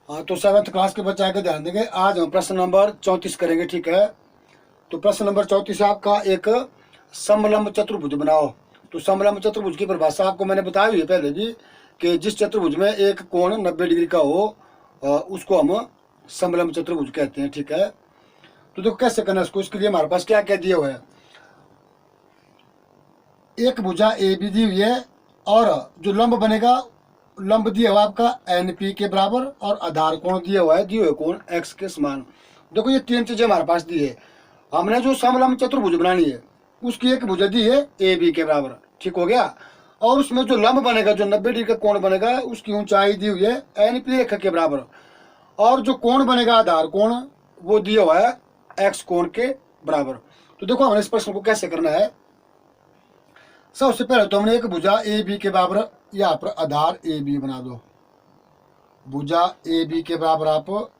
हाँ, तो 7th class के बच्चे आके ध्यान देंगे। आज हम प्रश्न नंबर 34 करेंगे, ठीक है। तो प्रश्न नंबर 34 आपका एक समलंब चतुर्भुज बनाओ। तो समलंब चतुर्भुज की परिभाषा आपको मैंने बताई हुई है पहले भी, कि जिस चतुर्भुज में एक कोण 90 डिग्री का हो उसको हम समलंब चतुर्भुज कहते हैं, ठीक है। तो देखो कैसे करना है इसको। इसके लिए हमारे पास क्या क्या दिया हुआ है। एक भुजा ए बी दी हुई है और जो लंब बनेगा, लंब दिया हुआ आपका NP के बराबर और आधार कोण दिया हुआ है, दिए हुए कोण x के समान। देखो ये तीन चीजें हमारे पास दी है। हमने जो समलंब चतुर्भुज बनानी है उसकी एक भुजा दी है AB के बराबर, ठीक हो गया। और उसमें जो लंब बनेगा, जो 90 डिग्री का कोण बनेगा, उसकी ऊंचाई दी हुई है NP रेखा के बराबर। और जो कोण बनेगा आधार कोण, वो दिया हुआ है x कोण के बराबर। तो देखो हमने इस प्रश्न को कैसे करना है। सबसे पहले तो हमने एक भुजा AB के बराबर यहाँ पर आधार AB बना दो। भुजा AB के बराबर आप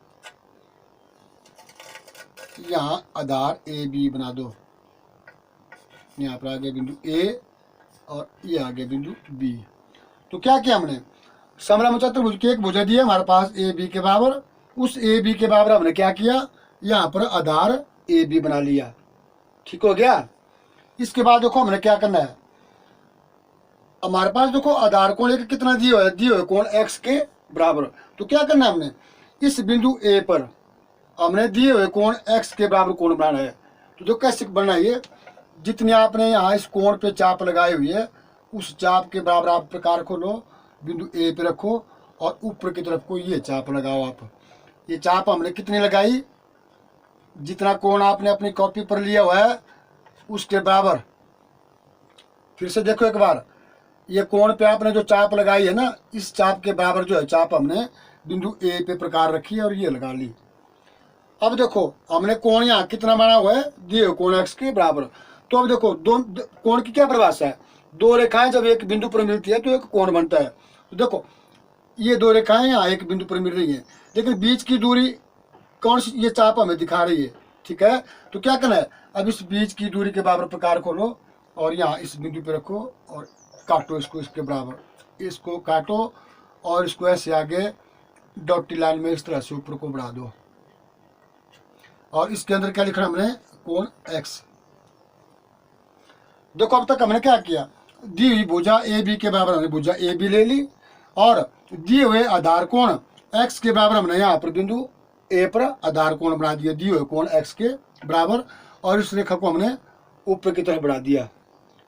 यहाँ आधार AB बना दो। यहाँ पर आगे बिंदु A और ये आगे बिंदु B। तो क्या किया हमने, समलंब चतुर्भुज की एक भुजा दी है हमारे पास AB के बराबर। उस AB के बराबर हमने क्या किया, यहाँ पर आधार AB बना लिया, ठीक हो गया। इसके बाद देखो हमने क्या करना है। हमारे पास देखो आधार कोण एक कितना दिया है, दिए हुए कोण x के बराबर। तो क्या करना है हमने, इस बिंदु A पर हमने दिए हुए कोण x के बराबर कोण बनाना है। तो जो कैसे बनना है, ये जितनी आपने यहाँ इस कोण पे चाप लगाई हुई है, उस चाप के बराबर आप प्रकार को लो, बिंदु A पे रखो और ऊपर की तरफ को ये चाप लगाओ आप। ये चाप हमने कितनी लगाई, जितना कोण आपने अपनी कॉपी पर लिया हुआ है उसके बराबर। फिर से देखो एक बार, ये कोण पे आपने जो चाप लगाई है ना, इस चाप के बराबर जो है चाप हमने बिंदु A पे प्रकार रखी है और ये लगा ली। अब देखो हमने कोण यहाँ कितना बना हुआ है, दिए कोण x के बराबर। तो अब देखो कोण की क्या परिभाषा है, दो रेखाएं जब एक बिंदु पर मिलती है तो एक कोण बनता है। तो देखो ये दो रेखाएं यहाँ एक बिंदु पर मिल रही है, लेकिन बीच की दूरी कौन सी, ये चाप हमें दिखा रही है, ठीक है। तो क्या करना है, अब इस बीच की दूरी के बराबर प्रकार खोलो और यहाँ इस बिंदु पे रखो और काटो इसको इसके बराबर। इसको काटो और इसको ऐसे आगे डॉटी लाइन में इस तरह से ऊपर को बढ़ा दो। और इसके अंदर क्या लिखना हमने, कोण x। देखो अब तक हमने क्या किया, दी हुई भुजा AB के बराबर हमने भुजा AB ले ली और दिए हुए आधार कोण x के बराबर हमने यहाँ पर बिंदु A पर आधार कोण बना दिया, दिए हुए कोण x के बराबर। और इस रेखा को हमने ऊपर की तरफ बढ़ा दिया।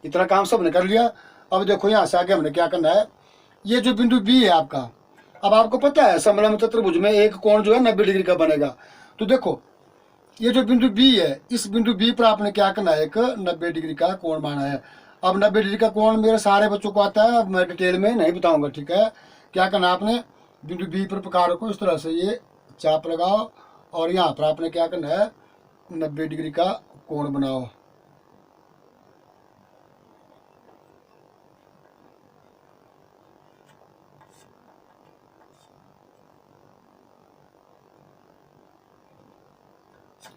इतना काम सब हमने कर लिया। अब देखो यहाँ से आगे हमने क्या करना है, ये जो बिंदु B है आपका, अब आपको पता है समलंब चतुर्भुज में एक कोण जो है 90 डिग्री का बनेगा। तो देखो ये जो बिंदु B है, इस बिंदु B पर आपने क्या करना है, एक 90 डिग्री का कोण बनाना है। अब 90 डिग्री का कोण मेरे सारे बच्चों को आता है, अब मैं डिटेल में नहीं बताऊंगा, ठीक है। क्या करना है आपने, बिंदु B पर प्रकार को इस तरह से ये चाप लगाओ और यहाँ पर आपने क्या करना है, 90 डिग्री का कोण बनाओ।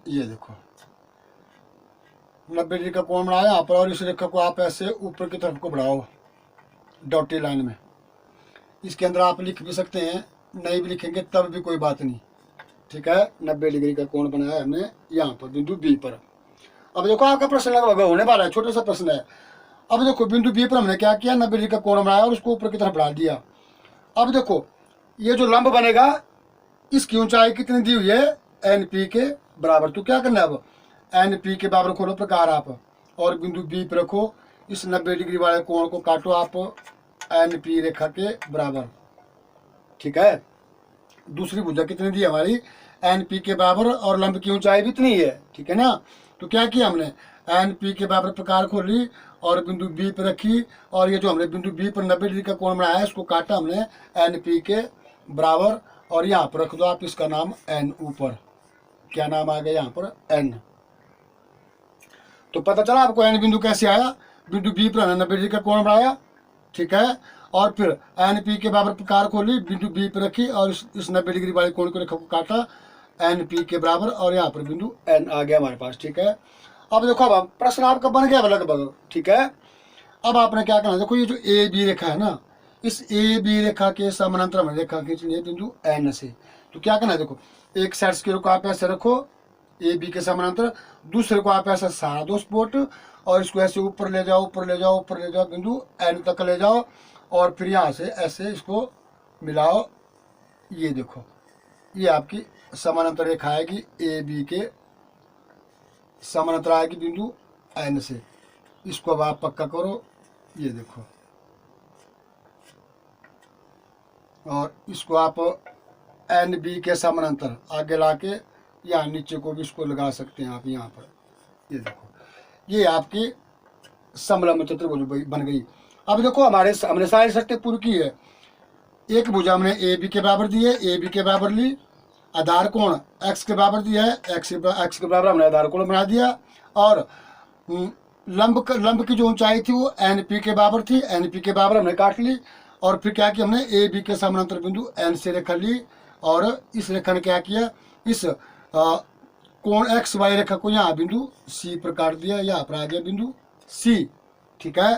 ये देखो 90 डिग्री का कोण बनाया यहाँ पर और इस रेखा को आप ऐसे ऊपर की तरफ को बढ़ाओ डॉटी लाइन में। इसके अंदर आप लिख भी सकते हैं, नहीं भी लिखेंगे तब भी कोई बात नहीं, ठीक है। 90 डिग्री का कोण बनाया हमने यहाँ पर बिंदु B पर। अब देखो आपका प्रश्न लगभग होने वाला है, छोटा सा प्रश्न है। अब देखो बिंदु B पर हमने क्या किया, 90 डिग्री का कोण बनाया और उसको ऊपर की तरफ बढ़ा दिया। अब देखो ये जो लंब बनेगा, इसकी ऊंचाई कितनी दी हुई है, NP के बराबर। तो क्या करना है, अब NP के बराबर खोलो प्रकार आप और बिंदु B पर रखो। इस 90 डिग्री वाले कोण को काटो आप NP रेखा के बराबर, ठीक है। दूसरी भुजा कितनी दी हमारी, NP के बराबर और लंब की ऊंचाई भी इतनी है, ठीक है ना। तो क्या किया हमने, NP के बराबर प्रकार खोली और बिंदु B पर रखी और ये जो हमने बिंदु B पर 90 डिग्री का कोण बनाया है इसको काटा हमने NP के बराबर और यहाँ पर रख दो आप इसका नाम N ऊपर। क्या नाम आ गया यहाँ पर, N। तो पता चला आपको N बिंदु कैसे आया, बिंदु B पर हमने 90 डिग्री का कोण बनाया, ठीक है। और फिर NP के बराबर प्रकार खोली, बिंदु B पर रखी और इस 90 डिग्री वाले कोण को रेखा को काटा NP के बराबर और यहाँ पर बिंदु N आ गया हमारे पास, ठीक है। अब देखो अब प्रश्न आपका बन गया लगभग, ठीक है। अब आपने क्या करना, देखो ये जो AB रेखा है ना, इस AB रेखा के समानांतर हमें रेखा खींचनी है बिंदु N से, तो क्या करना है, देखो एक साइड स्क्वायर को आप ऐसे रखो ए बी के समानांतर, दूसरे को आप ऐसा सारा दो स्पॉट, और इसको ऐसे ऊपर ले जाओ, ऊपर ले जाओ, ऊपर ले जाओ, बिंदु एन तक ले जाओ, और फिर यहाँ से ऐसे इसको मिलाओ। ये देखो ये आपकी समानांतर रेखा आएगी, ए बी के समानांतर आएगी बिंदु एन से। इसको अब आप पक्का करो, ये देखो, और इसको आप एन बी के समानांतर आगे लाके यहाँ नीचे को भी इसको लगा सकते हैं आप यहाँ पर। ये देखो ये आपकी समलंब चतुर्भुज बन गई। अब देखो हमने सारी शर्तें पूरी की है। एक भुजा हमने ए बी के बराबर दी है, ए बी के बराबर ली, आधार कोण एक्स के बराबर दिया है, एक्स के बराबर हमने आधार कोण बना दिया, और लंब की जो ऊंचाई थी वो एन पी के बराबर थी, एन पी के बराबर हमने काट ली। और फिर क्या किया हमने, ए बी के समानांतर बिंदु एन से रेखा ली, और इस रेखा ने क्या किया, इस कोण एक्स वाई रेखा को यहाँ बिंदु सी पर काट दिया, यहाँ पर आ गया बिंदु सी। ठीक है,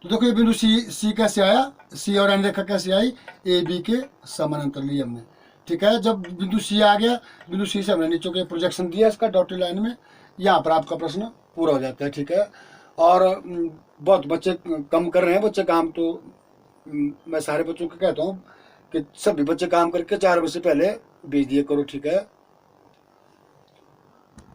तो देखो ये बिंदु सी कैसे आया, सी और एन रेखा कैसे आई, ए बी के समानांतर ली हमने। ठीक है, जब बिंदु सी आ गया, बिंदु सी से हमने नीचे के प्रोजेक्शन दिया इसका डॉटेड लाइन में, यहाँ पर आपका प्रश्न पूरा हो जाता है। ठीक है, और बहुत बच्चे कम कर रहे हैं बच्चे काम, तो मैं सारे बच्चों को कहता हूँ कि सभी बच्चे काम करके 4 बजे से पहले भेज दिया करो। ठीक है।